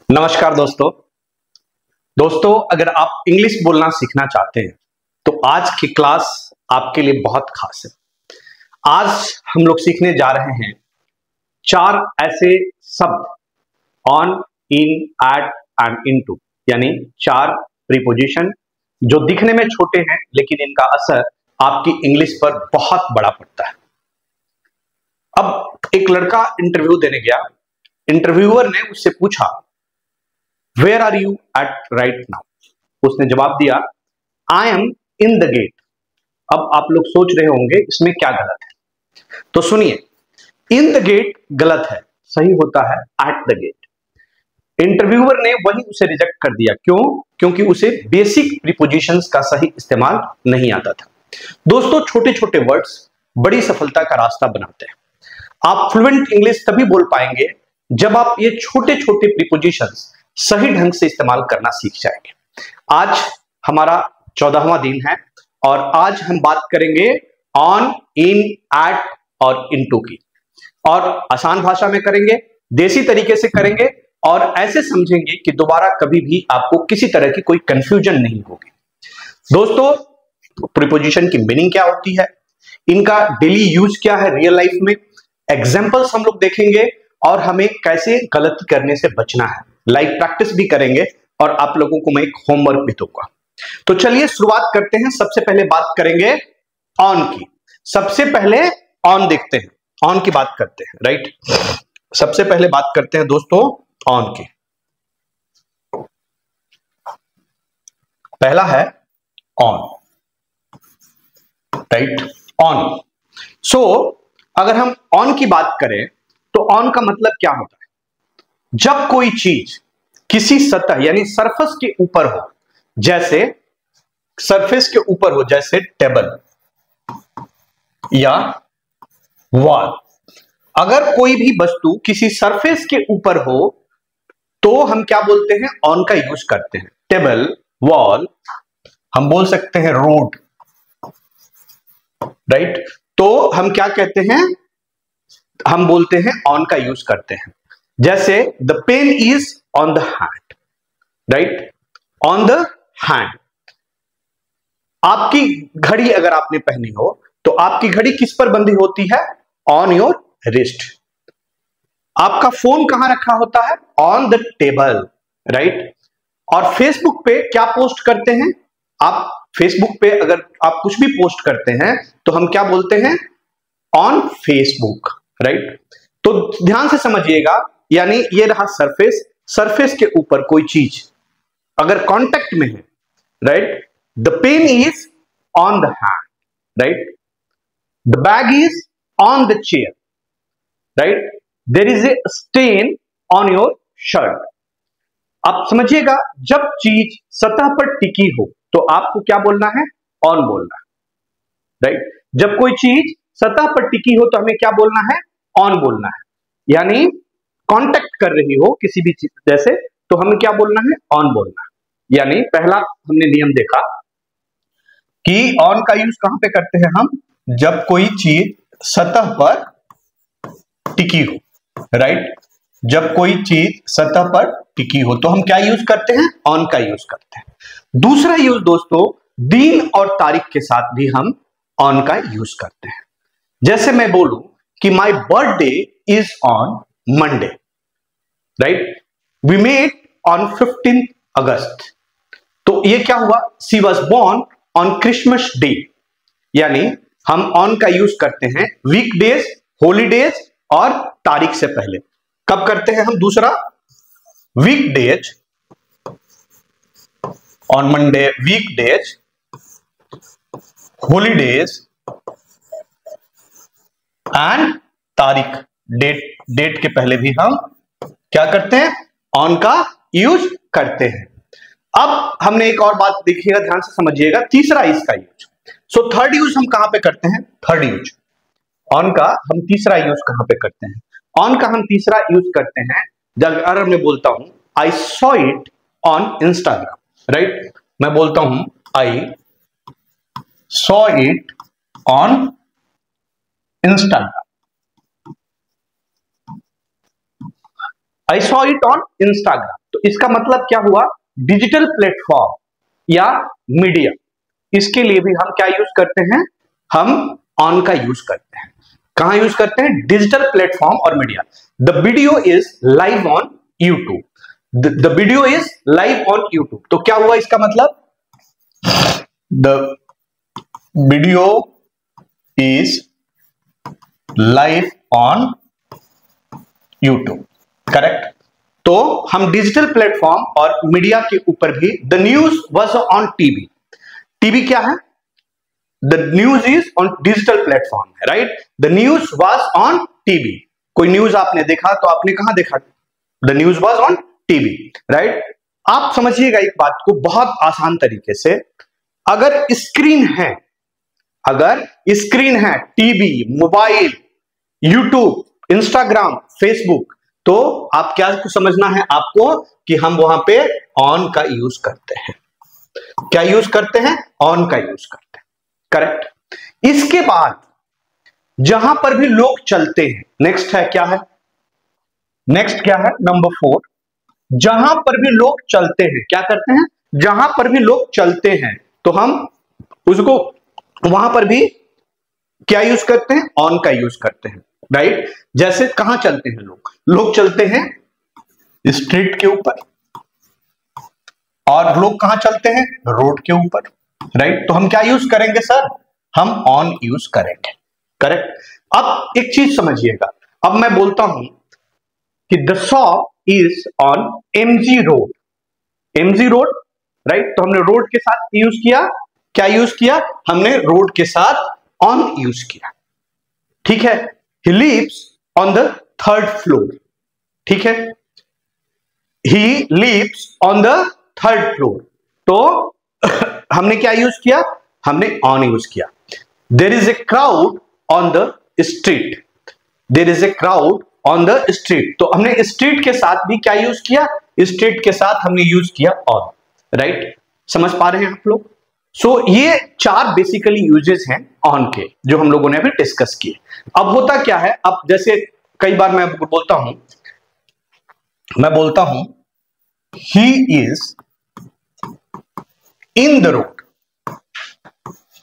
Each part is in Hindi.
नमस्कार दोस्तों अगर आप इंग्लिश बोलना सीखना चाहते हैं तो आज की क्लास आपके लिए बहुत खास है। आज हम लोग सीखने जा रहे हैं 4 ऐसे शब्द on, in, at and into, यानी 4 प्रीपोजिशन जो दिखने में छोटे हैं लेकिन इनका असर आपकी इंग्लिश पर बहुत बड़ा पड़ता है। अब एक लड़का इंटरव्यू देने गया, इंटरव्यूअर ने उससे पूछा Where are you at right now? उसने जवाब दिया I am in the gate। अब आप लोग सोच रहे होंगे इसमें क्या गलत है, तो सुनिए, in the gate गलत है, सही होता है at the gate। इंटरव्यूअर ने वही उसे रिजेक्ट कर दिया। क्यों? क्योंकि उसे बेसिक प्रीपोजिशंस का सही इस्तेमाल नहीं आता था। दोस्तों, छोटे छोटे वर्ड्स बड़ी सफलता का रास्ता बनाते हैं। आप फ्लुएंट इंग्लिश तभी बोल पाएंगे जब आप ये छोटे छोटे प्रीपोजिशंस सही ढंग से इस्तेमाल करना सीख जाएंगे। आज हमारा 14वां दिन है और आज हम बात करेंगे ऑन, इन, एट और इनटू की, और आसान भाषा में करेंगे, देसी तरीके से करेंगे और ऐसे समझेंगे कि दोबारा कभी भी आपको किसी तरह की कोई कंफ्यूजन नहीं होगी। दोस्तों, प्रीपोजिशन की मीनिंग क्या होती है, इनका डेली यूज क्या है रियल लाइफ में, एग्जांपल्स हम लोग देखेंगे और हमें कैसे गलती करने से बचना है, लाइव प्रैक्टिस भी करेंगे और आप लोगों को मैं एक होमवर्क भी दूंगा। तो चलिए शुरुआत करते हैं। सबसे पहले बात करेंगे ऑन की। सबसे पहले ऑन देखते हैं, ऑन की बात करते हैं, राइट। सबसे पहले बात करते हैं दोस्तों ऑन की। पहला है ऑन, राइट, ऑन। सो अगर हम ऑन की बात करें तो ऑन का मतलब क्या होता है? जब कोई चीज किसी सतह यानी सरफेस के ऊपर हो, जैसे सरफेस के ऊपर हो, जैसे टेबल या वॉल। अगर कोई भी वस्तु किसी सरफेस के ऊपर हो तो हम क्या बोलते हैं? ऑन का यूज करते हैं। टेबल, वॉल, हम बोल सकते हैं रोड, राइट। तो हम क्या कहते हैं? हम बोलते हैं ऑन का यूज करते हैं। जैसे the pen is on the hand, right, on the hand. आपकी घड़ी अगर आपने पहनी हो तो आपकी घड़ी किस पर बंधी होती है? On your wrist. आपका फोन कहां रखा होता है? On the table, right. और फेसबुक पे क्या पोस्ट करते हैं आप? फेसबुक पे अगर आप कुछ भी पोस्ट करते हैं तो हम क्या बोलते हैं? On Facebook, right. तो ध्यान से समझिएगा, यानी ये रहा सरफेस, सरफेस के ऊपर कोई चीज अगर कांटेक्ट में है, right, the pen is on the hand, right, the bag is on the chair, right, there is a stain on your shirt. आप समझिएगा, जब चीज सतह पर टिकी हो तो आपको क्या बोलना है? ऑन बोलना है, राइट। जब कोई चीज सतह पर टिकी हो तो हमें क्या बोलना है? ऑन बोलना है। यानी कांटेक्ट कर रही हो किसी भी चीज जैसे, तो हमें क्या बोलना है? ऑन बोलना है। यानी पहला हमने नियम देखा कि ऑन का यूज कहां पे करते हैं हम? जब कोई चीज सतह पर टिकी हो, राइट। जब कोई चीज सतह पर टिकी हो तो हम क्या यूज करते हैं? ऑन का यूज करते हैं। दूसरा यूज दोस्तों, दिन और तारीख के साथ भी हम ऑन का यूज करते हैं। जैसे मैं बोलूं कि my birthday is on Monday, right, we met on 15 August. तो ये क्या हुआ? She was born on Christmas day. यानी हम ऑन का यूज करते हैं वीकडेज, हॉलीडेज और तारीख से पहले। कब करते हैं हम? दूसरा, weekdays on Monday, weekdays, holidays and तारीख, डेट के पहले भी हम क्या करते हैं? ऑन का यूज करते हैं। अब हमने एक और बात देखिएगा, ध्यान से समझिएगा, तीसरा इसका यूज। सो थर्ड यूज हम कहां पे करते हैं? थर्ड यूज ऑन का हम तीसरा यूज कहां पे करते हैं? ऑन का हम तीसरा यूज करते हैं जब अगर मैं बोलता हूं आई saw it on Instagram, right. मैं बोलता हूं आई saw it on Instagram, I saw it on Instagram, तो इसका मतलब क्या हुआ, डिजिटल प्लेटफॉर्म या मीडिया, इसके लिए भी हम क्या यूज करते हैं, हम ऑन का यूज करते हैं। कहां यूज करते हैं, डिजिटल प्लेटफॉर्म और media. The video is live on YouTube, the video is live on YouTube. तो क्या हुआ इसका मतलब, the video is live on YouTube, correct. तो हम डिजिटल प्लेटफॉर्म और मीडिया के ऊपर भी, the news was on TV, TV क्या है, the news is on digital platform, right. The news was on TV, कोई न्यूज आपने देखा तो आपने कहां देखा, the news was on TV, right. आप समझिएगा एक बात को बहुत आसान तरीके से, अगर स्क्रीन है, अगर स्क्रीन है, TV, mobile, YouTube, Instagram, Facebook, तो आप क्या समझना है आपको कि हम वहां पे ऑन का यूज करते हैं। क्या यूज करते हैं, ऑन का यूज करते हैं, करेक्ट। इसके बाद जहां पर भी लोग चलते हैं, नेक्स्ट है क्या है, नेक्स्ट क्या है, नंबर 4, जहां पर भी लोग चलते हैं, क्या करते हैं, जहां पर भी लोग चलते हैं, तो हम उसको वहां पर भी क्या यूज करते हैं, ऑन का यूज करते हैं, राइट। जैसे कहां चलते हैं लोग, लोग चलते हैं स्ट्रीट के ऊपर, और लोग कहां चलते हैं, रोड के ऊपर, राइट। तो हम क्या यूज करेंगे सर, हम ऑन यूज करेंगे, करेक्ट। अब एक चीज समझिएगा, अब मैं बोलता हूं कि the shop is on MG road, MG road, right. तो हमने रोड के साथ यूज किया, क्या यूज किया, हमने रोड के साथ ऑन यूज किया, ठीक है। He lives on the 3rd floor, ठीक है, he lives on the 3rd floor, तो हमने क्या यूज किया, हमने ऑन यूज किया। There is a crowd on the street, there is a crowd on the street, तो हमने स्ट्रीट के साथ भी क्या यूज किया, स्ट्रीट के साथ हमने यूज किया ऑन, राइट। समझ पा रहे हैं आप लोग। सो ये 4 बेसिकली यूजेस हैं ऑन के, जो हम लोगों ने अभी डिस्कस किए। अब होता क्या है, अब जैसे कई बार मैं बोलता हूं he is in the road,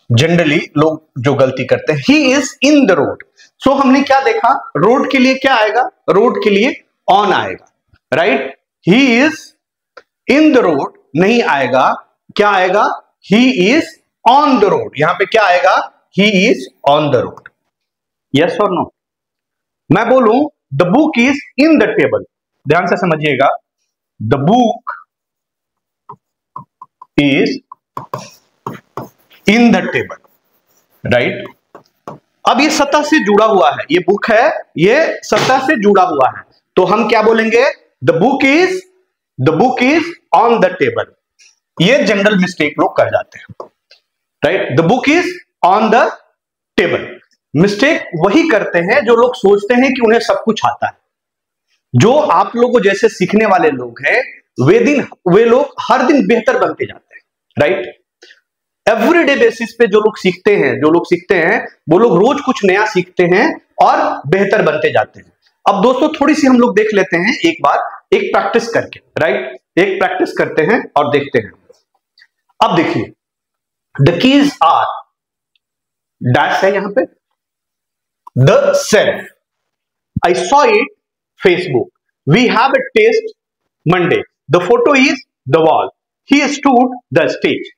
generally लोग जो गलती करते हैं, he is in the road. So हमने क्या देखा, रोड के लिए क्या आएगा, रोड के लिए ऑन आएगा, right. He is in the road नहीं आएगा, क्या आएगा, he is on the road, यहां पे क्या आएगा, he is on the road, yes और नो। मैं बोलूं the book is in the table, ध्यान से समझिएगा, the book is in the table, right. अब ये सतह से जुड़ा हुआ है, ये बुक है, ये सतह से जुड़ा हुआ है, तो हम क्या बोलेंगे, the book is on the table. ये जनरल मिस्टेक लोग कर जाते हैं, right. The book is on the table, mistake वही करते हैं जो लोग सोचते हैं कि उन्हें सब कुछ आता है। जो आप लोगों जैसे सीखने वाले लोग हैं, वे लोग हर दिन बेहतर बनते जाते हैं, राइट। एवरीडे बेसिस पे जो लोग सीखते हैं, वो लोग रोज कुछ नया सीखते हैं और बेहतर बनते जाते हैं। अब दोस्तों थोड़ी सी हम लोग देख लेते हैं एक बार, एक प्रैक्टिस करके, राइट, एक प्रैक्टिस करते हैं और देखते हैं। अब देखिए, द कीज आर, डैश है यहां पे, the shelf, I saw it Facebook, we have a test Monday, the photo is the wall, he stood the stage.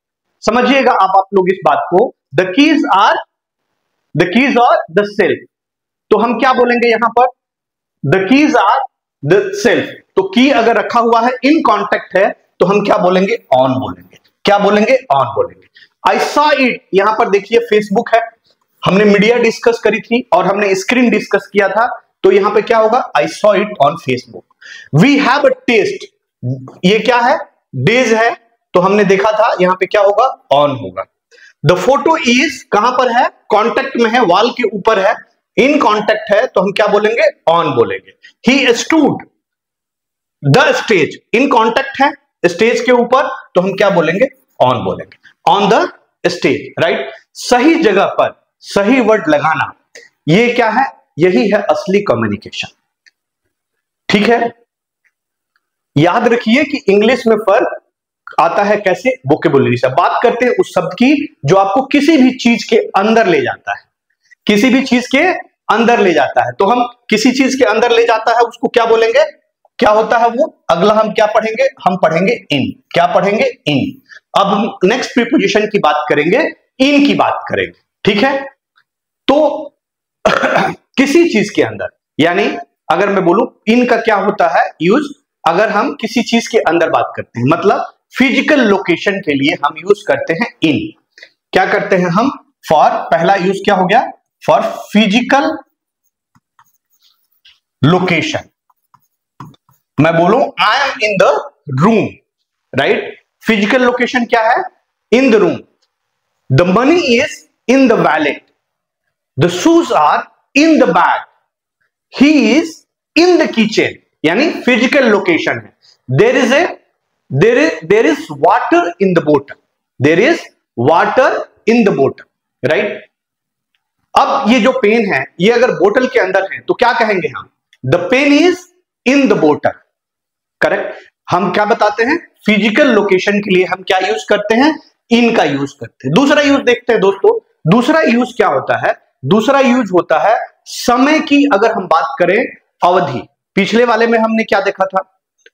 समझिएगा आप लोग इस बात को, the keys are the shelf, तो हम क्या बोलेंगे यहां पर, the keys are the shelf, तो की अगर रखा हुआ है, इन कॉन्टेक्ट है, तो हम क्या बोलेंगे, ऑन बोलेंगे, क्या बोलेंगे, ऑन बोलेंगे। आई सॉ इट, यहां पर देखिए फेसबुक है, हमने मीडिया डिस्कस करी थी और हमने स्क्रीन डिस्कस किया था, तो यहां पे क्या होगा, I saw it on Facebook. We have a test, ये क्या है, डेज है, तो हमने देखा था, यहां पे क्या होगा, ऑन होगा। द फोटो इज कहां पर है, कॉन्टेक्ट में है, वॉल के ऊपर है, इन कॉन्टेक्ट है, तो हम क्या बोलेंगे, ऑन बोलेंगे। ही stood the stage, in contact है, स्टेज के ऊपर, तो हम क्या बोलेंगे, ऑन बोलेंगे, ऑन द स्टेज, राइट। सही जगह पर सही वर्ड लगाना, ये क्या है, यही है असली कम्युनिकेशन, ठीक है। याद रखिए कि इंग्लिश में फर्क आता है कैसे, वोकेबुलरी से। बात करते हैं उस शब्द की जो आपको किसी भी चीज के अंदर ले जाता है, किसी भी चीज के अंदर ले जाता है। तो हम किसी चीज के अंदर ले जाता है उसको क्या बोलेंगे, क्या होता है वो? अगला हम क्या पढ़ेंगे? हम पढ़ेंगे इन। क्या पढ़ेंगे? इन। अब हम नेक्स्ट प्रीपोजिशन की बात करेंगे, इन की बात करेंगे, ठीक है। तो किसी चीज के अंदर, यानी अगर मैं बोलूं इन का क्या होता है यूज, अगर हम किसी चीज के अंदर बात करते हैं, मतलब फिजिकल लोकेशन के लिए हम यूज करते हैं इन। क्या करते हैं हम? फॉर, पहला यूज क्या हो गया? For physical location. मैं बोलूं I am in the room, right. Physical location क्या है? In the room. The money is in the wallet, the shoes are in the bag, he is in the kitchen, यानी फिजिकल लोकेशन है। There is water in the bottle, there is water in the bottle, right. अब ये जो पेन है ये अगर बोतल के अंदर है तो क्या कहेंगे हम? The pen is in the bottle, correct. हम क्या बताते हैं? फिजिकल लोकेशन के लिए हम क्या यूज करते हैं? इन का यूज करते हैं। दूसरा यूज देखते हैं दोस्तों, दूसरा यूज क्या होता है? दूसरा यूज होता है समय की, अगर हम बात करें अवधि। पिछले वाले में हमने क्या देखा था?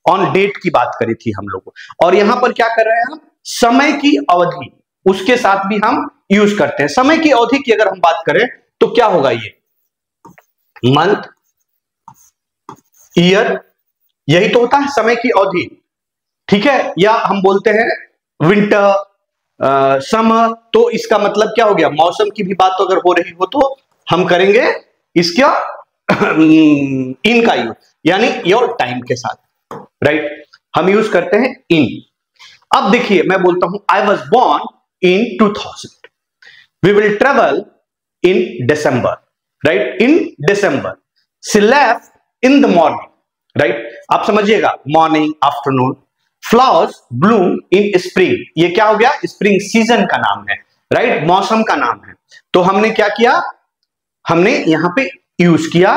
ऑन डेट की बात करी थी हम लोग, और यहां पर क्या कर रहे हैं हम? समय की अवधि, उसके साथ भी हम यूज करते हैं। समय की अवधि की अगर हम बात करें तो क्या होगा? ये मंथ, ईयर, यही तो होता है समय की अवधि, ठीक है। या हम बोलते हैं विंटर, समर, तो इसका मतलब क्या हो गया? मौसम की भी बात अगर हो रही हो तो हम करेंगे इसका इन का यूज, यानी योर टाइम के साथ, राइट। हम यूज करते हैं इन। अब देखिए मैं बोलता हूं I was born in 2000, we will travel in December, right, in December. She left in the morning, right. आप समझिएगा, morning, afternoon. Flowers bloom in spring, ये क्या हो गया? स्प्रिंग सीजन का नाम है, राइट, मौसम का नाम है। तो हमने क्या किया? हमने यहां पे यूज किया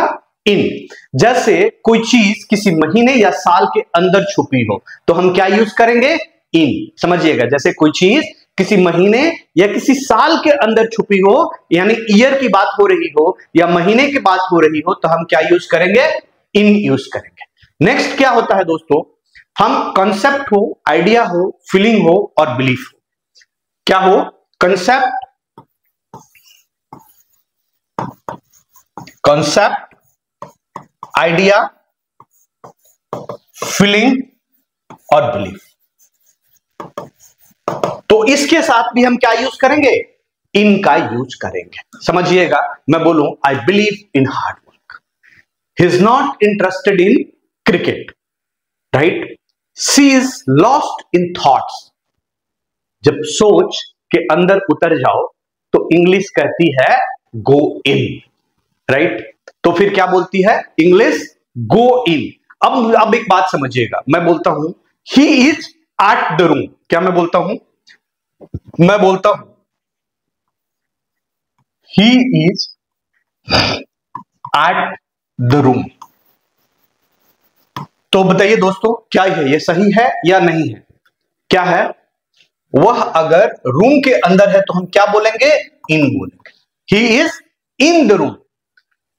इन। जैसे कोई चीज किसी महीने या साल के अंदर छुपी हो तो हम क्या यूज करेंगे? इन। समझिएगा, जैसे कोई चीज किसी महीने या किसी साल के अंदर छुपी हो, यानी ईयर की बात हो रही हो या महीने की बात हो रही हो, तो हम क्या यूज करेंगे? इन यूज करेंगे। नेक्स्ट क्या होता है दोस्तों? हम कंसेप्ट हो, आइडिया हो, फीलिंग हो और बिलीफ हो। क्या हो? कंसेप्ट, आइडिया, फीलिंग और बिलीफ। तो इसके साथ भी हम क्या यूज करेंगे? इन का यूज करेंगे। समझिएगा, मैं बोलूं I believe in hard work, he is not interested in cricket, right. She is lost in thoughts. जब सोच के अंदर उतर जाओ तो इंग्लिश कहती है गो इन, राइट। तो फिर क्या बोलती है इंग्लिश? गो इन। अब एक बात समझिएगा, मैं बोलता हूं he is at the room. क्या मैं बोलता हूं? मैं बोलता हूं he is at the room. तो बताइए दोस्तों, क्या ये सही है या नहीं है? क्या है? वह अगर रूम के अंदर है तो हम क्या बोलेंगे? इन बोलेंगे। He is in the room.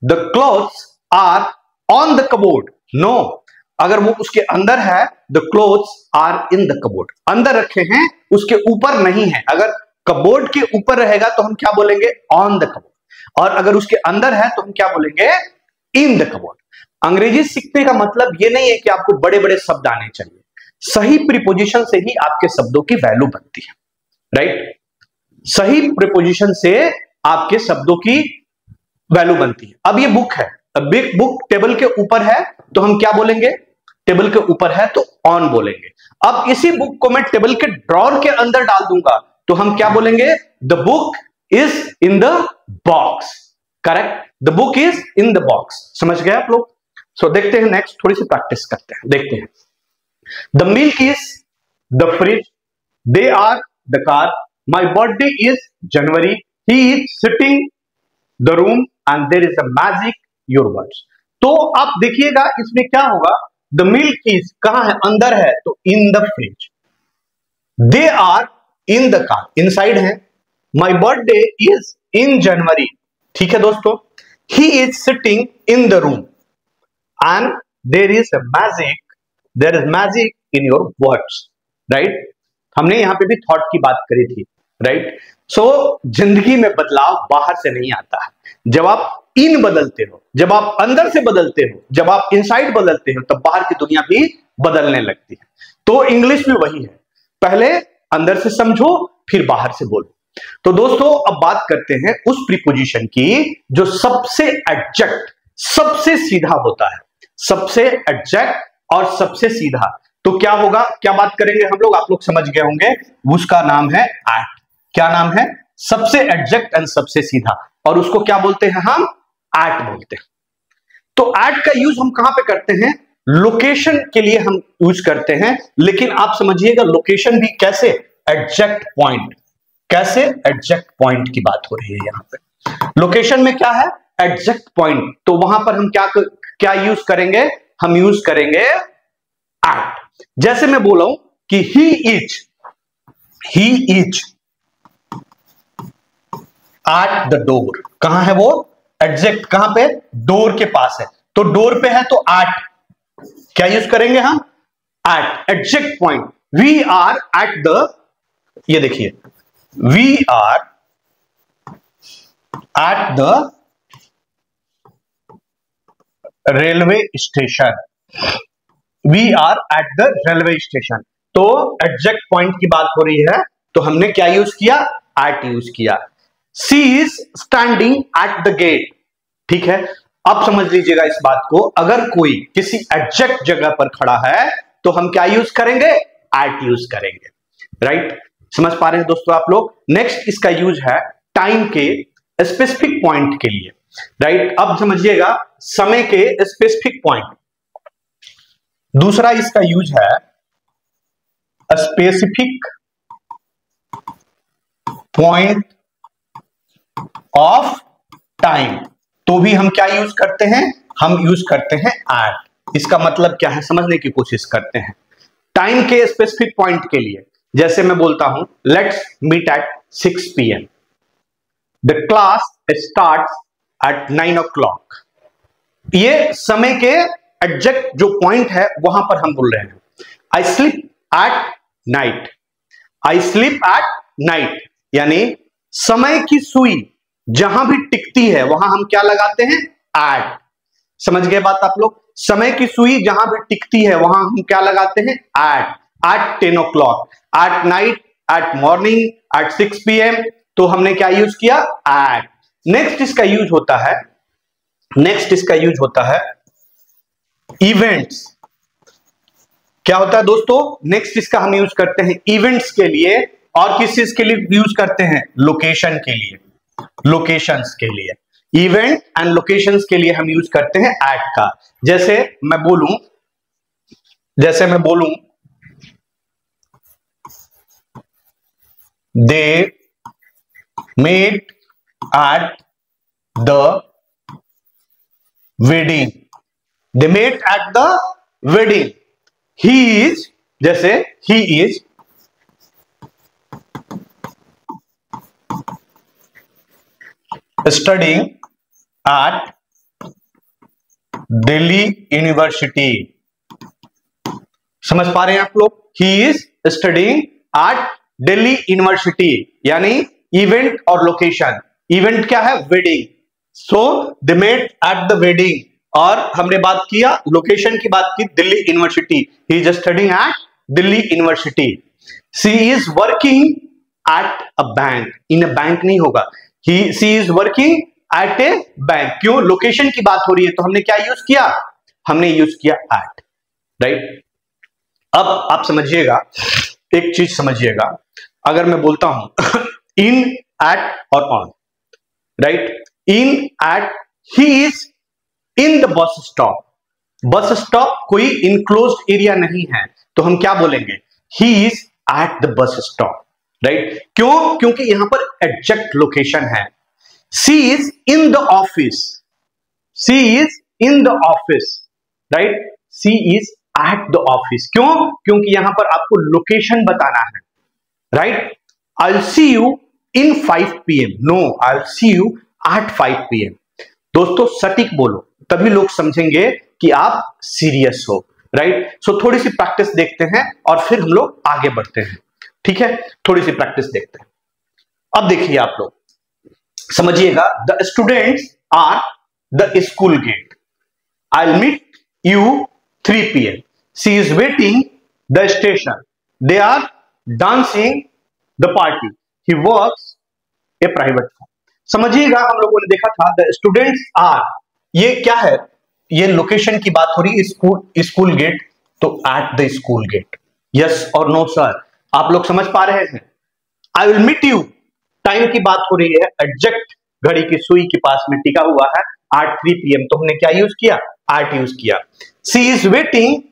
The clothes are on the cupboard. No, अगर वो उसके अंदर है, the clothes are in the cupboard, अंदर रखे हैं, उसके ऊपर नहीं है। अगर कबोर्ड के ऊपर रहेगा तो हम क्या बोलेंगे? On the cupboard. और अगर उसके अंदर है तो हम क्या बोलेंगे? इन द कबोर्ड। अंग्रेजी सीखने का मतलब ये नहीं है कि आपको बड़े बड़े शब्द आने चाहिए, सही प्रीपोजिशन से ही आपके शब्दों की वैल्यू बनती है, राइट। सही प्रीपोजिशन से आपके शब्दों की वैल्यू बनती है। अब ये बुक है, अब बुक टेबल के ऊपर है तो हम क्या बोलेंगे? टेबल के ऊपर है तो ऑन बोलेंगे। अब इसी बुक को मैं टेबल के ड्रॉर के अंदर डाल दूंगा तो हम क्या बोलेंगे? The book is in the box, correct. The book is in the box. समझ गए आप लोग? सो देखते हैं नेक्स्ट, थोड़ी सी प्रैक्टिस करते हैं, देखते हैं। The milk is the fridge, they are the car, my birthday is January, he is sitting the room and there is a magic your words. तो आप देखिएगा इसमें क्या होगा, द मिल्क इज कहां है, अंदर है, तो in the fridge. They are in the car, inside है। My birthday is in January, ठीक है दोस्तों। He is sitting in the room and there is magic in your words, right. हमने यहां पे भी थॉट की बात करी थी, राइट। सो जिंदगी में बदलाव बाहर से नहीं आता है। जब आप इन बदलते हो, जब आप अंदर से बदलते हो, जब आप इनसाइड बदलते हो, तब बाहर की दुनिया भी बदलने लगती है। तो इंग्लिश भी वही है, पहले अंदर से समझो फिर बाहर से बोलो। तो दोस्तों अब बात करते हैं उस प्रीपोजिशन की जो सबसे एग्जैक्ट, सबसे सीधा होता है, सबसे एग्जैक्ट और सबसे सीधा। तो क्या होगा, क्या बात करेंगे हम लोग, आप लोग समझ गए होंगे, उसका नाम है एट। क्या नाम है, सबसे एग्जैक्ट एंड सबसे सीधा, और उसको क्या बोलते हैं हम, एट बोलते हैं। तो एट का यूज हम कहां पे करते हैं, लोकेशन के लिए हम यूज करते हैं। लेकिन आप समझिएगा लोकेशन भी कैसे, एग्जैक्ट पॉइंट, कैसे एग्जैक्ट पॉइंट की बात हो रही है यहां पे। लोकेशन में क्या है, एग्जैक्ट पॉइंट, तो वहां पर हम क्या यूज करेंगे, हम यूज करेंगे एट। जैसे मैं बोला हूं कि ही इज एट द डोर, कहां है वो, एग्जैक्ट कहां पे, डोर के पास है, तो डोर पे है तो एट, क्या यूज करेंगे हम, at, exact point. We are at the, ये देखिए, we are at the railway station, we are at the railway station. तो एग्जैक्ट पॉइंट की बात हो रही है, तो हमने क्या यूज किया, एट यूज किया। She is standing at the gate, ठीक है। अब समझ लीजिएगा इस बात को, अगर कोई किसी एग्जैक्ट जगह पर खड़ा है तो हम क्या यूज करेंगे, एट यूज करेंगे, राइट। समझ पा रहे हैं दोस्तों आप लोग। नेक्स्ट इसका यूज है टाइम के स्पेसिफिक पॉइंट के लिए, राइट। अब समझिएगा समय के स्पेसिफिक पॉइंट। दूसरा इसका यूज है स्पेसिफिक पॉइंट ऑफ टाइम, तो भी हम क्या यूज करते हैं, हम यूज करते हैं एट। इसका मतलब क्या है समझने की कोशिश करते हैं। टाइम के स्पेसिफिक पॉइंट के लिए जैसे मैं बोलता हूं let's meet at 6 PM, the class starts at 9 o'clock। ये समय के एग्जैक्ट जो पॉइंट है वहां पर हम बोल रहे हैं। I sleep at night, I sleep at night, यानी समय की सुई जहां भी टिकती है वहां हम क्या लगाते हैं, एट। समझ गए बात आप लोग, समय की सुई जहां भी टिकती है वहां हम क्या लगाते हैं, at. At 10 o'clock, at night, at morning, at 6 PM, तो हमने क्या यूज किया, एट। नेक्स्ट इसका यूज होता है इवेंट्स। क्या होता है दोस्तों, नेक्स्ट इसका हम यूज करते हैं इवेंट्स के लिए, और किस चीज के लिए यूज करते हैं, लोकेशन के लिए, लोकेशंस के लिए, इवेंट एंड लोकेशंस के लिए हम यूज करते हैं एट का। जैसे मैं बोलूं they met at the wedding, they met at the wedding. He is, जैसे he is studying at Delhi university. समझ पा रहे हैं आप लोग, he is studying at Delhi university, यानी इवेंट और लोकेशन। इवेंट क्या है, wedding, so they met at the wedding, और हमने बात किया लोकेशन की बात की, Delhi university, he is studying at Delhi university. She is working at a bank, in a bank नहीं होगा, she is working at a bank. क्यों, लोकेशन की बात हो रही है, तो हमने क्या यूज किया, हमने यूज किया एट, राइट। अब आप समझिएगा, एक चीज समझिएगा, अगर मैं बोलता हूं इन, एट और on, right. In, at, he is in the bus stop. Bus stop कोई इनक्लोज्ड एरिया नहीं है, तो हम क्या बोलेंगे, he is at the bus stop, right. क्यों, क्योंकि यहां पर एग्जैक्ट लोकेशन है। She is in the office, she is in the office, right. She is at the office. क्यों? क्योंकि यहां पर आपको लोकेशन बताना है, right. I will see you in 5 PM। No, I will see you at 5 PM। दोस्तों सटीक बोलो, तभी लोग समझेंगे कि आप सीरियस हो, राइट। सो थोड़ी सी प्रैक्टिस देखते हैं और फिर हम लोग आगे बढ़ते हैं, ठीक है। थोड़ी सी प्रैक्टिस देखते हैं। अब देखिए आप लोग समझिएगा, the students are the school gate. I will meet you 3 PM। She is waiting the station. They are dancing the party. He works a private firm. समझिएगा, हम लोगों ने देखा था द स्टूडेंट्स आर, ये क्या है, ये लोकेशन की बात हो रही है, स्कूल गेट, तो at the school gate. Yes और नो सर, आप लोग समझ पा रहे हैं। I will meet you, time की बात हो रही है, एग्जैक्ट घड़ी की सुई के पास में टिका हुआ है एट 3 PM, तो हमने क्या यूज किया, एट यूज किया। सी इज वेटिंग,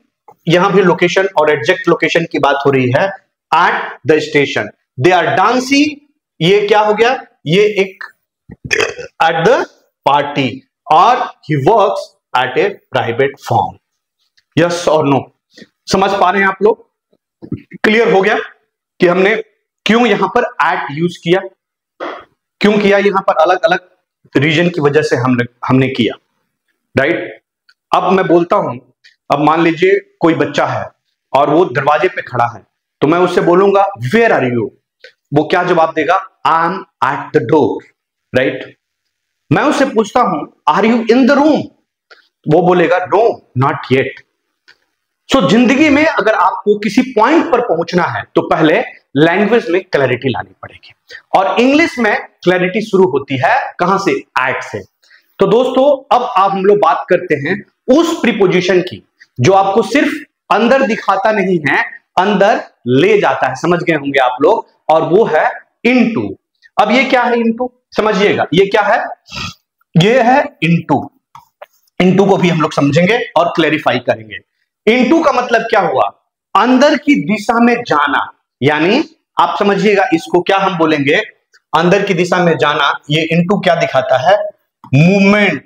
यहां भी लोकेशन और एग्जैक्ट लोकेशन की बात हो रही है, at the station. They are dancing, ये क्या हो गया, ये एक एट द पार्टी, और he works at A private form. Yes और नो, समझ पा रहे हैं आप लोग? क्लियर हो गया कि हमने क्यों यहां पर एट यूज किया, क्यों किया, यहां पर अलग अलग रीजन की वजह से हमने किया, राइट। अब मैं बोलता हूं, अब मान लीजिए कोई बच्चा है और वो दरवाजे पे खड़ा है, तो मैं उससे बोलूंगा वेयर आर यू, वो क्या जवाब देगा, I am at the door, right. मैं उससे पूछता हूं are you in the room, वो बोलेगा नो नॉट येट। सो जिंदगी में अगर आपको किसी पॉइंट पर पहुंचना है तो पहले लैंग्वेज में क्लैरिटी लानी पड़ेगी, और इंग्लिश में क्लैरिटी शुरू होती है कहां से, एट से। तो दोस्तों अब आप हम लोग बात करते हैं उस प्रीपोजिशन की जो आपको सिर्फ अंदर दिखाता नहीं है, अंदर ले जाता है, समझ गए होंगे आप लोग, और वो है इनटू। अब ये क्या है इनटू, समझिएगा, ये क्या है, ये है इनटू। इनटू को भी हम लोग समझेंगे और क्लैरिफाई करेंगे। इनटू का मतलब क्या हुआ, अंदर की दिशा में जाना, यानी आप समझिएगा इसको क्या हम बोलेंगे, अंदर की दिशा में जाना। ये इनटू क्या दिखाता है, मूवमेंट,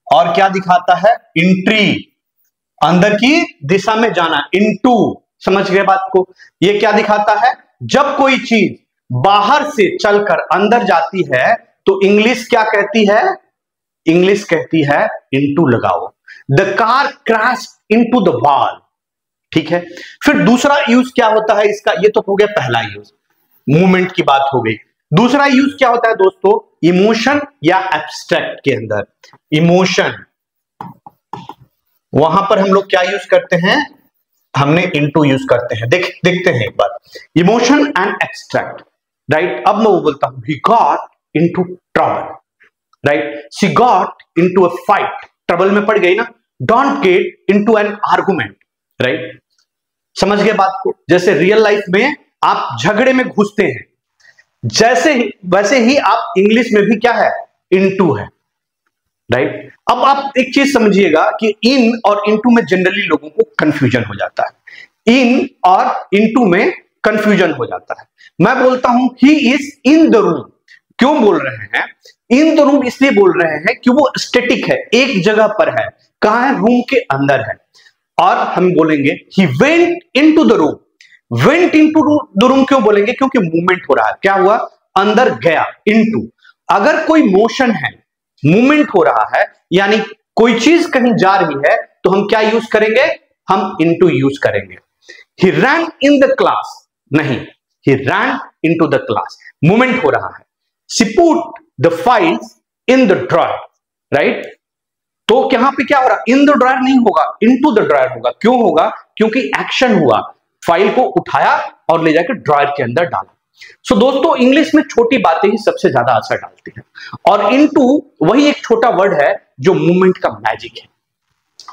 और क्या दिखाता है, एंट्री, अंदर की दिशा में जाना, इनटू। समझ गए बात को? ये क्या दिखाता है, जब कोई चीज बाहर से चलकर अंदर जाती है तो इंग्लिश क्या कहती है, इंग्लिश कहती है इनटू लगाओ। The car crash into the wall, ठीक है। फिर दूसरा यूज क्या होता है इसका, ये तो हो गया पहला यूज, मूवमेंट की बात हो गई। दूसरा यूज क्या होता है दोस्तों, इमोशन या एब्स्ट्रैक्ट के अंदर, इमोशन, वहां पर हम लोग क्या यूज करते हैं, हमने इनटू यूज करते हैं। देखते हैं एक बार, इमोशन एंड एब्स्ट्रैक्ट, राइट। अब मैं वो बोलता हूं he got into trouble, right. She got into a fight, trouble में पड़ गई ना। Don't get into an argument, right. समझ गए बात को? जैसे रियल लाइफ में आप झगड़े में घुसते हैं, वैसे ही आप इंग्लिश में भी क्या है, इनटू है, राइट। अब आप एक चीज समझिएगा कि इन और इनटू में जनरली लोगों को कंफ्यूजन हो जाता है, इन और इनटू में कंफ्यूजन हो जाता है। मैं बोलता हूं he is in the room, क्यों बोल रहे हैं इन द रूम, इसलिए बोल रहे हैं कि वो स्टैटिक है, एक जगह पर है, कहां है, रूम के अंदर है। और हम बोलेंगे he went into the room, went into the room क्यों बोलेंगे, क्योंकि मूवमेंट हो रहा है, क्या हुआ, अंदर गया, इनटू। अगर कोई मोशन है, मूवमेंट हो रहा है, यानी कोई चीज कहीं जा रही है, तो हम क्या यूज करेंगे, हम इनटू यूज करेंगे। ही रैन इन द क्लास, नहीं, he ran into the class, movement हो रहा है। She put the files in the drawer, right. तो यहां पे क्या हो रहा, इन द ड्रॉयर नहीं होगा, इनटू द ड्रॉयर होगा। क्यों होगा, क्योंकि एक्शन हुआ, फाइल को उठाया और ले जाकर ड्रॉयर के अंदर डाला। सो दोस्तों इंग्लिश में छोटी बातें ही सबसे ज्यादा असर डालती हैं, और इनटू वही एक छोटा वर्ड है जो मूवमेंट का मैजिक है।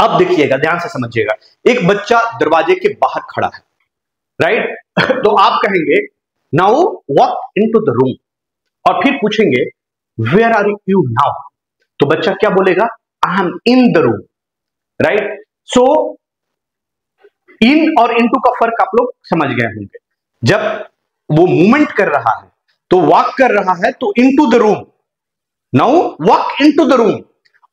अब देखिएगा, ध्यान से समझिएगा, एक बच्चा दरवाजे के बाहर खड़ा है, राइट। तो आप कहेंगे now walk into the room, और फिर पूछेंगे वेयर आर यू नाउ, तो बच्चा क्या बोलेगा, I am in the room, right. So in और इनटू का फर्क आप लोग समझ गए होंगे। जब वो मूवमेंट कर रहा है तो वॉक कर रहा है, तो into the room, now walk into the room.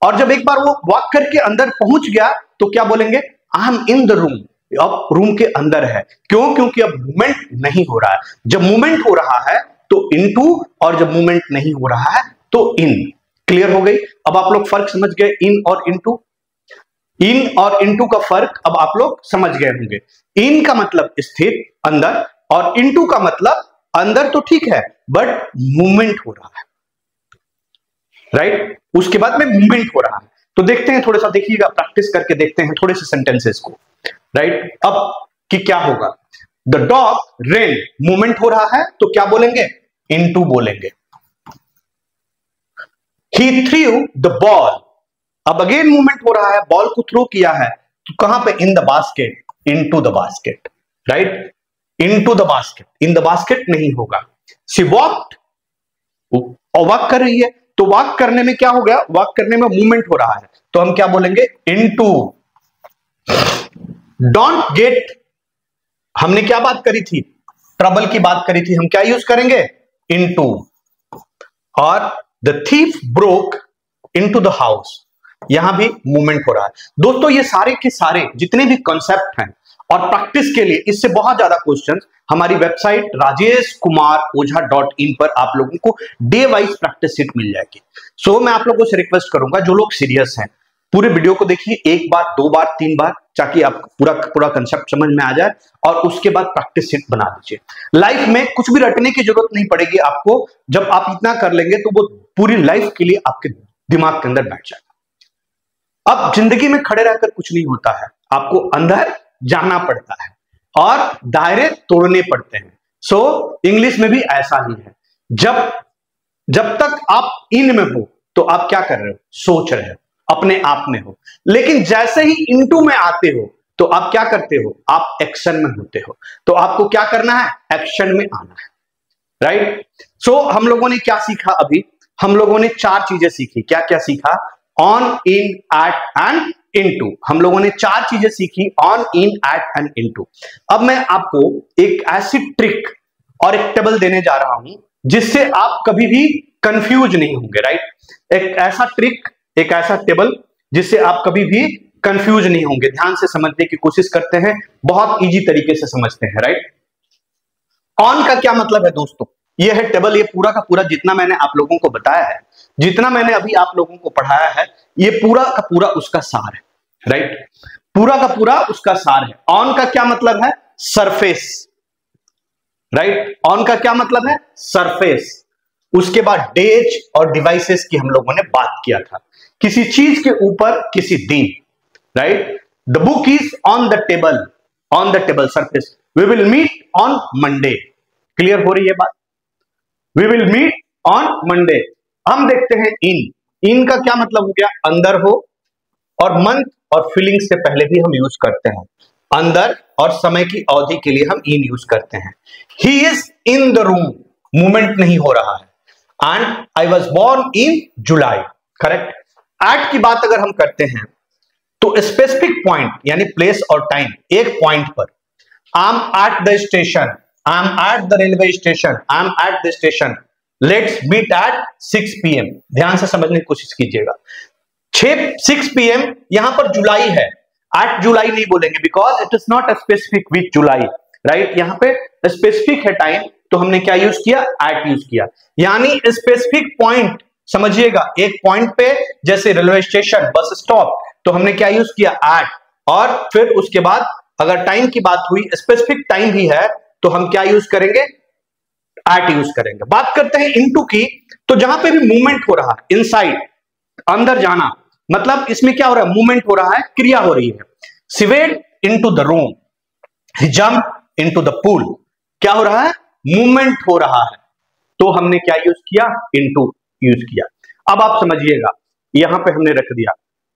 और जब एक बार वो वॉक करके अंदर पहुंच गया तो क्या बोलेंगे, आई एम इन द रूम, अब रूम के अंदर है। क्यों? क्योंकि अब मूवमेंट नहीं हो रहा है। जब मूवमेंट हो रहा है तो इनटू, और जब मूवमेंट नहीं हो रहा है तो इन। क्लियर हो गई? अब आप लोग फर्क समझ गए इन और इनटू। इन और इनटू का फर्क अब आप लोग समझ गए होंगे। इन का मतलब स्थिर अंदर, और इनटू का मतलब अंदर तो ठीक है बट मूवमेंट हो रहा है, राइट? उसके बाद में मूवमेंट हो रहा है। तो देखते हैं, थोड़ा सा देखिएगा, प्रैक्टिस करके देखते हैं थोड़े से सेंटेंसेस को, राइट? अब कि क्या होगा। द डॉग रेन, मूवमेंट हो रहा है तो क्या बोलेंगे? इनटू बोलेंगे। ही थ्रू द बॉल, अब अगेन मूवमेंट हो रहा है, बॉल को थ्रो किया है तो कहां पे? In the basket, into the basket, right? Into the basket, in the basket नहीं होगा। शी वॉक्ड, वॉक कर रही है तो वॉक करने में क्या हो गया? वॉक करने में मूवमेंट हो रहा है तो हम क्या बोलेंगे? इनटू। डोंट गेट, हमने क्या बात करी थी? ट्रबल की बात करी थी, हम क्या यूज करेंगे? इनटू। और the thief broke into the house, यहां भी मूवमेंट हो रहा है। दोस्तों ये सारे के सारे जितने भी कॉन्सेप्ट हैं, और प्रैक्टिस के लिए इससे बहुत ज्यादा क्वेश्चंस हमारी वेबसाइट rajeshkumaroja.in पर आप लोगों को डे वाइज प्रैक्टिस सीट मिल जाएगी। सो मैं आप लोगों से रिक्वेस्ट करूंगा, जो लोग सीरियस हैं पूरे वीडियो को देखिए, एक बार, दो बार, तीन बार, ताकि आपको पूरा कंसेप्ट समझ में आ जाए, और उसके बाद प्रैक्टिस सीट बना दीजिए। लाइफ में कुछ भी रटने की जरूरत नहीं पड़ेगी आपको, जब आप इतना कर लेंगे तो वो पूरी लाइफ के लिए आपके दिमाग के अंदर बैठ जाएगा। अब जिंदगी में खड़े रहकर कुछ नहीं होता है, आपको अंदर जाना पड़ता है और दायरे तोड़ने पड़ते हैं। सो इंग्लिश में भी ऐसा ही है। जब तक आप इन में हो तो आप क्या कर रहे हो? सोच रहे हो, अपने आप में हो। लेकिन जैसे ही इनटू में आते हो तो आप क्या करते हो? आप एक्शन में होते हो। तो आपको क्या करना है? एक्शन में आना है, राइट? सो हम लोगों ने क्या सीखा अभी? हम लोगों ने चार चीजें सीखी। क्या क्या सीखा? On, in, at and into. हम लोगों ने चार चीजें सीखी, on, in, at and into. अब मैं आपको एक ऐसी ट्रिक और एक टेबल देने जा रहा हूं जिससे आप कभी भी कंफ्यूज नहीं होंगे, राइट? एक ऐसा ट्रिक, एक ऐसा टेबल जिससे आप कभी भी कंफ्यूज नहीं होंगे। ध्यान से समझने की कोशिश करते हैं, बहुत इजी तरीके से समझते हैं, राइट? ऑन का क्या मतलब है दोस्तों? ये है टेबल, ये पूरा का पूरा जितना मैंने आप लोगों को बताया है, जितना मैंने अभी आप लोगों को पढ़ाया है, ये पूरा का पूरा उसका सार है, राइट? पूरा का पूरा उसका सार है। ऑन का क्या मतलब है? Surface, right? ऑन का क्या मतलब है? सरफेस। उसके बाद डेज और डिवाइसेस की हम लोगों ने बात किया था, किसी चीज के ऊपर किसी दिन, right? The book is on the table, on the table surface. We will meet on Monday. Clear हो रही है बात? We will meet on Monday. हम देखते हैं इन। इन का क्या मतलब हो गया? अंदर हो, और मंथ और फीलिंग से पहले भी हम यूज करते हैं। अंदर और समय की अवधि के लिए हम इन यूज करते हैं। He is in the room, movement नहीं हो रहा है। And I was born in July, correct? At की बात अगर हम करते हैं तो स्पेसिफिक पॉइंट यानी प्लेस और टाइम, एक पॉइंट पर। I am at the station, I am at the railway station, I am at the station, let's meet at 6 PM। ध्यान से समझने की कोशिश कीजिएगा। 6 PM, यहां पर जुलाई है, 8 जुलाई नहीं बोलेंगे, because it is not a specific which July, right? यहां पे स्पेसिफिक है टाइम, तो हमने क्या यूज किया? एट यूज किया। यानी स्पेसिफिक पॉइंट, समझिएगा, एक पॉइंट पे जैसे रेलवे स्टेशन, बस स्टॉप, तो हमने क्या यूज किया? एट। और फिर उसके बाद अगर टाइम की बात हुई, स्पेसिफिक टाइम भी है, तो हम क्या यूज करेंगे? एट यूज करेंगे। बात करते हैं इनटू की, तो जहां पे भी मूवमेंट हो रहा है, इनसाइड, अंदर जाना, मतलब इसमें क्या हो रहा है? मूवमेंट हो रहा है, क्रिया हो रही है। She went into the room, he jumped into the pool. क्या हो रहा है? मूवमेंट हो रहा है, तो हमने क्या यूज किया? इनटू यूज किया। अब आप समझिएगा, यहां पे हमने रख दिया,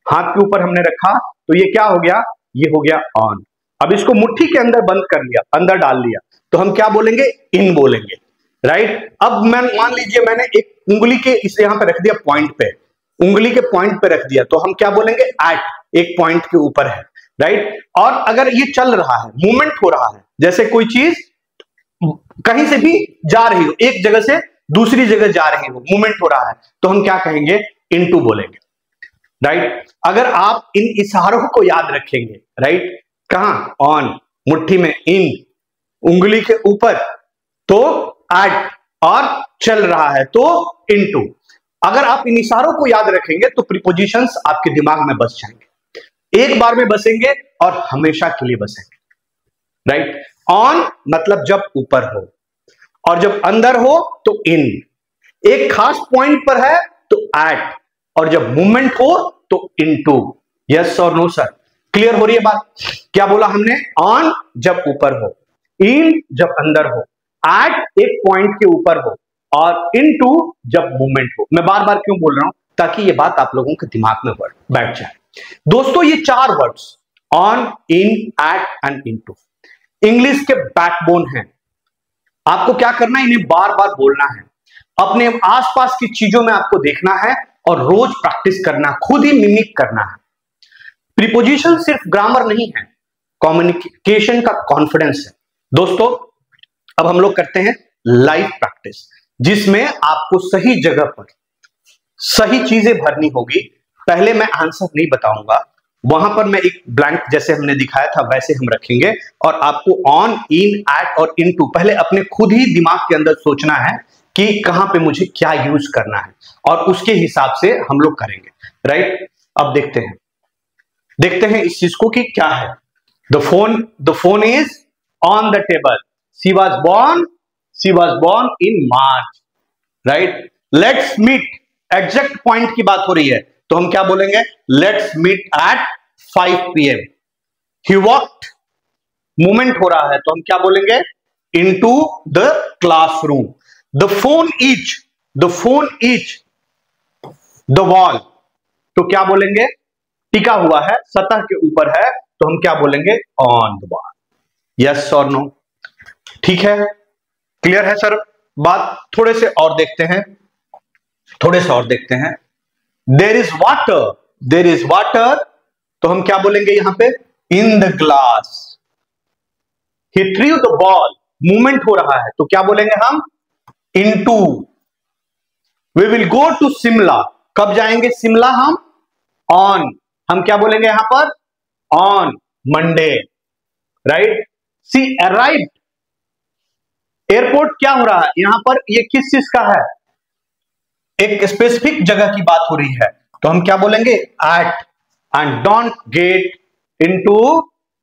हाथ के ऊपर हमने रखा, तो ये क्या हो गया? ये हो गया ऑन। अब इसको मुट्ठी के अंदर बंद कर लिया, अंदर डाल लिया, तो हम क्या बोलेंगे? इन बोलेंगे, राइट? अब मैं मान लीजिए मैंने एक उंगली के इसे यहां पे रख दिया, पॉइंट पे, उंगली के पॉइंट पे रख दिया, तो हम क्या बोलेंगे? एट, एक पॉइंट के ऊपर है, राइट? और अगर ये चल रहा है, मूवमेंट हो रहा है, जैसे कोई चीज कहीं से भी जा रही हो, एक जगह से दूसरी जगह जा रही हो, मूवमेंट हो रहा है, तो हम क्या कहेंगे? इनटू बोलेंगे, राइट? अगर आप इन इशारों को याद रखेंगे, राइट, कहां? ऑन, मुट्ठी में, इन, उंगली के ऊपर तो एट, और चल रहा है तो इनटू। अगर आप इन इशारों को याद रखेंगे तो प्रीपोजिशंस आपके दिमाग में बस जाएंगे, एक बार में बसेंगे और हमेशा के लिए बसेंगे, राइट। ऑन मतलब जब ऊपर हो, और जब अंदर हो तो इन, एक खास पॉइंट पर है तो एट, और जब मूवमेंट हो तो इनटू। यस और नो सर? क्लियर हो रही है बात? क्या बोला हमने? ऑन जब ऊपर हो, इन जब अंदर हो, एट एक पॉइंट के ऊपर हो, और इनटू जब मूवमेंट हो। मैं बार बार क्यों बोल रहा हूं? ताकि ये बात आप लोगों के दिमाग में बैठ जाए। दोस्तों ये चार words on, in, at and into English के बैकबोन हैं। आपको क्या करना है? इन्हें बार बार बोलना है, अपने आसपास की चीजों में आपको देखना है और रोज प्रैक्टिस करना, खुद ही मिमिक करना है। प्रीपोजिशन सिर्फ ग्रामर नहीं है, कम्युनिकेशन का कॉन्फिडेंस है। दोस्तों अब हम लोग करते हैं लाइव प्रैक्टिस, जिसमें आपको सही जगह पर सही चीजें भरनी होगी। पहले मैं आंसर नहीं बताऊंगा, वहां पर मैं एक ब्लैंक जैसे हमने दिखाया था वैसे हम रखेंगे, और आपको ऑन, इन, एट और इनटू पहले अपने खुद ही दिमाग के अंदर सोचना है कि कहां पे मुझे क्या यूज करना है, और उसके हिसाब से हम लोग करेंगे, राइट। अब देखते हैं इस चीज को कि क्या है। The phone is on the table, she was born in March, right. Let's meet, exact point की बात हो रही है तो हम क्या बोलेंगे? Let's meet at 5 PM। He walked, movement हो रहा है तो हम क्या बोलेंगे? Into the classroom. The phone is the wall, तो क्या बोलेंगे? टिका हुआ है, सतह के ऊपर है तो हम क्या बोलेंगे? On the wall. यस और नो? ठीक है, क्लियर है सर बात? थोड़े से और देखते हैं। देयर इज वाटर, तो हम क्या बोलेंगे यहां पे? In the glass. He threw the ball, movement हो रहा है तो क्या बोलेंगे हम? Into. We will go to Shimla, कब जाएंगे शिमला हम? ऑन, हम क्या बोलेंगे यहां पर? On Monday, right. She arrived, airport क्या हो रहा है यहां पर? ये किस चीज का है? एक स्पेसिफिक जगह की बात हो रही है तो हम क्या बोलेंगे? At. And don't get into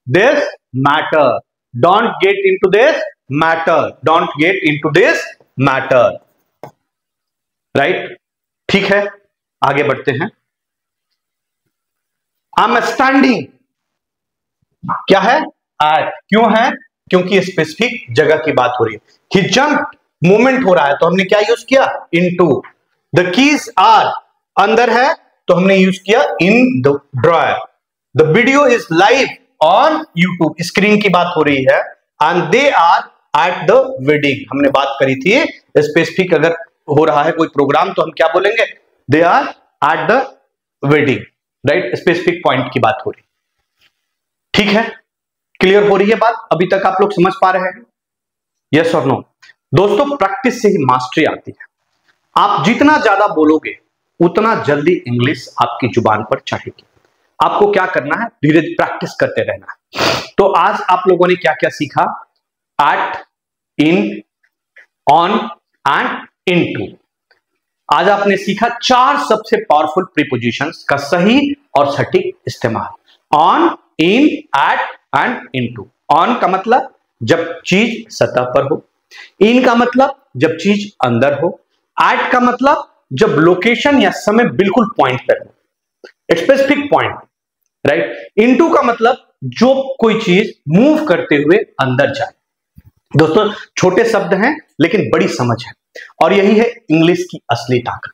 this matter, don't get into this matter, right. ठीक है, आगे बढ़ते हैं। आई एम स्टैंडिंग, क्या है? एट। क्यों है? क्योंकि स्पेसिफिक जगह की बात हो रही है। ही जंप्ड, मूवमेंट हो रहा है तो हमने क्या यूज किया? इनटू। द कीज आर, अंदर है तो हमने यूज किया in the drawer. The video is live on YouTube, screen की बात हो रही है। And they are at the wedding, हमने बात करी थी स्पेसिफिक अगर हो रहा है कोई प्रोग्राम तो हम क्या बोलेंगे? They are at the wedding, right. Specific point की बात हो रही। ठीक है, क्लियर हो रही है बात? अभी तक आप लोग समझ पा रहे हैं? यस और नो? दोस्तों प्रैक्टिस से ही मास्टरी आती है। आप जितना ज्यादा बोलोगे उतना जल्दी इंग्लिश आपकी जुबान पर चढ़ेगी। आपको क्या करना है? धीरे धीरे प्रैक्टिस करते रहना है। तो आज आप लोगों ने क्या क्या सीखा? At, in, on and into. आज आपने सीखा 4 सबसे पावरफुल प्रीपोजिशंस का सही और सटीक इस्तेमाल। On, in, at and into. On का मतलब जब चीज सतह पर हो, इन का मतलब जब चीज अंदर हो, एट का मतलब जब लोकेशन या समय बिल्कुल पॉइंट पर हो, स्पेसिफिक पॉइंट, राइट। इनटू का मतलब जो कोई चीज मूव करते हुए अंदर जाए। दोस्तों छोटे शब्द हैं लेकिन बड़ी समझ है, और यही है इंग्लिश की असली ताकत।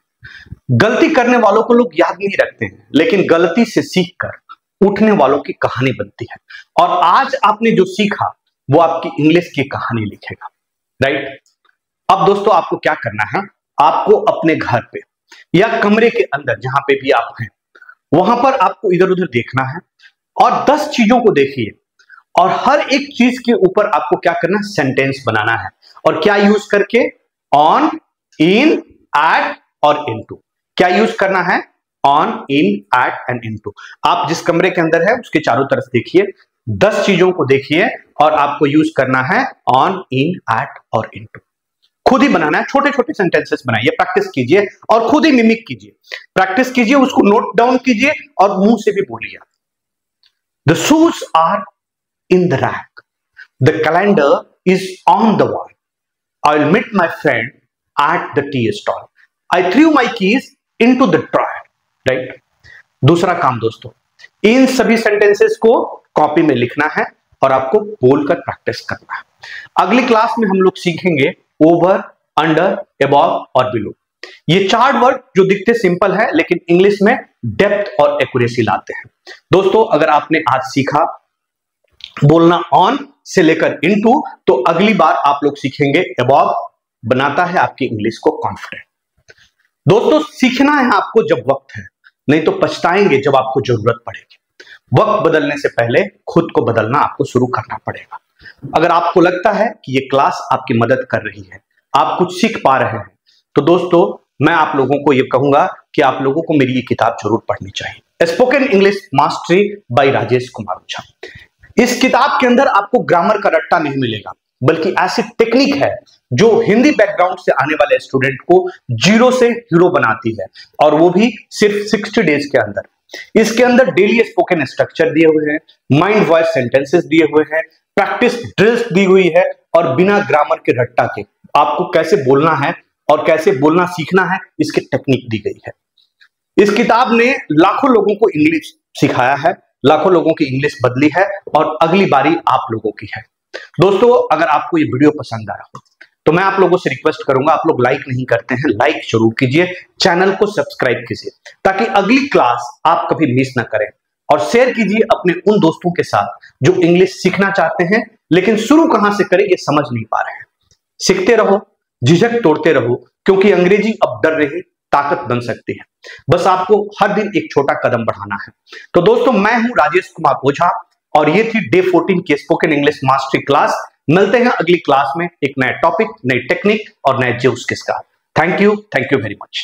गलती करने वालों को लोग याद नहीं रखते हैं, लेकिन गलती से सीखकर उठने वालों की कहानी बनती है। और आज आपने जो सीखा वो आपकी इंग्लिश की कहानी लिखेगा, राइट। अब दोस्तों आपको क्या करना है? आपको अपने घर पे या कमरे के अंदर जहां पे भी आप हैं वहां पर आपको इधर उधर देखना है और 10 चीजों को देखिए, और हर एक चीज के ऊपर आपको क्या करना है? सेंटेंस बनाना है। और क्या यूज करके? ऑन, इन, एट और इनटू। क्या यूज करना है? On, in, at and into. आप जिस कमरे के अंदर है उसके चारों तरफ देखिए, 10 चीजों को देखिए और आपको यूज करना है ऑन, इन, एट और इनटू। खुद ही बनाना है, छोटे छोटे सेंटेंसेस बनाइए, प्रैक्टिस कीजिए और खुद ही मिमिक कीजिए। प्रैक्टिस कीजिए, उसको नोट डाउन कीजिए और मुंह से भी बोलिए। The shoes are in the rack, the calendar is on the wall, I will meet my friend at the tea stall, I threw my keys into the drawer. Right. दूसरा काम दोस्तों, इन सभी सेंटेंसेस को कॉपी में लिखना है और आपको बोलकर प्रैक्टिस करना है। अगली क्लास में हम लोग सीखेंगे ओवर, अंडर, अबव और बिलो। ये 4 वर्ड जो दिखते सिंपल है लेकिन इंग्लिश में डेप्थ और एक्यूरेसी लाते हैं। दोस्तों अगर आपने आज सीखा बोलना ऑन से लेकर इनटू, तो अगली बार आप लोग सीखेंगे अबव, बनाता है आपकी इंग्लिश को कॉन्फिडेंट। दोस्तों सीखना है आपको जब वक्त है, नहीं तो पछताएंगे जब आपको जरूरत पड़ेगी। वक्त बदलने से पहले खुद को बदलना आपको शुरू करना पड़ेगा। अगर आपको लगता है कि ये क्लास आपकी मदद कर रही है, आप कुछ सीख पा रहे हैं, तो दोस्तों मैं आप लोगों को ये कहूंगा कि आप लोगों को मेरी ये किताब जरूर पढ़नी चाहिए, spoken English mastery by Rajesh Kumar Ojha. इस किताब के अंदर आपको ग्रामर का रट्टा नहीं मिलेगा, बल्कि ऐसी टेक्निक है जो हिंदी बैकग्राउंड से आने वाले स्टूडेंट को जीरो से हीरो बनाती है, और वो भी सिर्फ 60 डेज के अंदर। इसके अंदर डेली स्पोकन स्ट्रक्चर दिए हुए हैं, माइंड वॉइस सेंटेंसेस दिए हुए हैं, प्रैक्टिस ड्रिल्स दी हुई है, और बिना ग्रामर के रट्टा के आपको कैसे बोलना है और कैसे बोलना सीखना है इसकी टेक्निक दी गई है। इस किताब ने लाखों लोगों को इंग्लिश सिखाया है, लाखों लोगों की इंग्लिश बदली है, और अगली बारी आप लोगों की है। दोस्तों अगर आपको ये वीडियो पसंद आया हो तो मैं आप लोगों से रिक्वेस्ट करूंगा, आप लोग लाइक नहीं करते हैं, लाइक जरूर कीजिए, चैनल को सब्सक्राइब कीजिए ताकि अगली क्लास आप कभी मिस ना करें, और शेयर कीजिए अपने उन दोस्तों के साथ जो इंग्लिश सीखना चाहते हैं लेकिन शुरू कहां से करें ये समझ नहीं पा रहे हैं। सीखते रहो, झिझक तोड़ते रहो, क्योंकि अंग्रेजी अब डर रही ताकत बन सकती है। बस आपको हर दिन एक छोटा कदम बढ़ाना है। तो दोस्तों मैं हूं राजेश कुमार ओझा, और ये थी डे 14 की स्पोकन इंग्लिश मास्टरी क्लास। मिलते हैं अगली क्लास में एक नया टॉपिक, नई टेक्निक और नए जोश के साथ। Thank you very much.